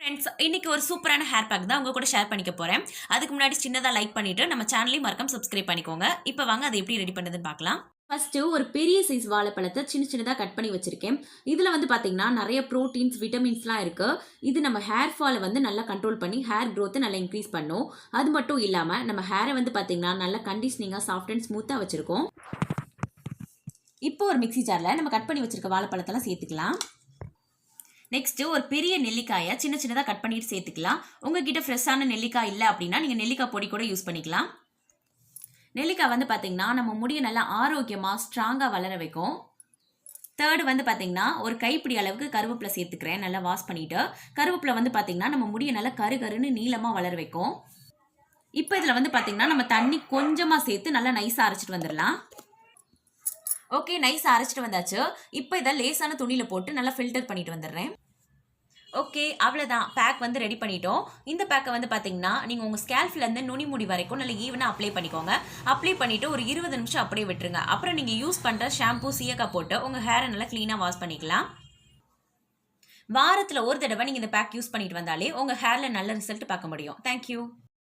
Friends, இன்னைக்கு ஒரு சூப்பரான ஹேர் பேக் தான் உங்க கூட ஷேர் பண்ணிக்க போறேன். அதுக்கு முன்னாடி சின்னதா லைக் பண்ணிட்டு நம்ம சேனலையும் மறக்காம சப்ஸ்கிரைப் பண்ணிக்கோங்க. இப்போ வாங்க அதை எப்படி ரெடி பண்றதுன்னு பார்க்கலாம். ஃபர்ஸ்ட் ஒரு பெரிய சைஸ் வாழைப்பழத்தை சின்ன சின்னதா கட் பண்ணி வச்சிருக்கேன். இதுல பாத்தீங்கன்னா நிறைய புரோட்டீன்ஸ், விட்டமின்ஸ்லாம் இருக்கு. இது நம்ம ஹேர் ஃபாலை நல்லா கண்ட்ரோல் பண்ணி ஹேர் growth நல்லா இன்க்ரீஸ் பண்ணும். அது மட்டும் இல்லாம நம்ம ஹேரை பாத்தீங்கன்னா நல்லா கண்டிஷனிங்கா சாஃப்ட் அண்ட் ஸ்மூத்தா வச்சிருக்கோம். இப்போ ஒரு மிக்ஸி ஜார்ல நம்ம கட் பண்ணி வச்சிருக்க வாழைப்பழத்தெல்லாம் சேர்த்துக்கலாம். நெக்ஸ்ட் ஒரு பெரிய நெல்லிக்காயை சின்ன சின்னதாக கட் பண்ணிட்டு சேர்த்துக்கலாம். உங்ககிட்ட ஃப்ரெஷ்ஷான நெல்லிக்காய் இல்லை அப்படின்னா நீங்கள் நெல்லிக்காய் பொடி கூட யூஸ் பண்ணிக்கலாம். நெல்லிக்காய் பார்த்தீங்கன்னா நம்ம முடியை நல்லா ஆரோக்கியமாக ஸ்ட்ராங்காக வளர வைக்கும். தேர்டு பார்த்தீங்கன்னா ஒரு கைப்பிடி அளவுக்கு கருவேப்பிலை சேர்த்துக்கிறேன். நல்லா வாஷ் பண்ணிட்டு கருவேப்பிலை பார்த்தீங்கன்னா நம்ம முடியை நல்லா கருன்னு நீளமாக வளர வைக்கும். இப்போ இதில் பார்த்தீங்கன்னா நம்ம தண்ணி கொஞ்சமாக சேர்த்து நல்லா நைஸாக அரைச்சிட்டு வந்துடலாம். ஓகே, நைஸாக அரைச்சிட்டு வந்தாச்சு. இப்போ இதை லேசான துணியில் போட்டு நல்லா ஃபில்டர் பண்ணிட்டு வந்துடுறேன். ஓகே, அவ்வளோதான். பேக் ரெடி பண்ணிட்டோம். இந்த பேக்கை பார்த்தீங்கன்னா நீங்கள் உங்கள் ஸ்கேல்ஃப்லேருந்து நுனி முடி வரைக்கும் நல்லா ஈவனாக அப்ளை பண்ணிக்கோங்க. அப்ளை பண்ணிவிட்டு ஒரு 20 நிமிஷம் அப்படியே விட்டுருங்க. அப்புறம் நீங்கள் யூஸ் பண்ணுற ஷாம்பூ, சீயக்காய் போட்டு உங்கள் ஹேரை நல்லா க்ளீனாக வாஷ் பண்ணிக்கலாம். வாரத்தில் ஒரு தடவை நீங்கள் இந்த பேக் யூஸ் பண்ணிட்டு வந்தாலே உங்கள் ஹேரில் நல்ல ரிசல்ட் பார்க்க முடியும். தேங்க்யூ.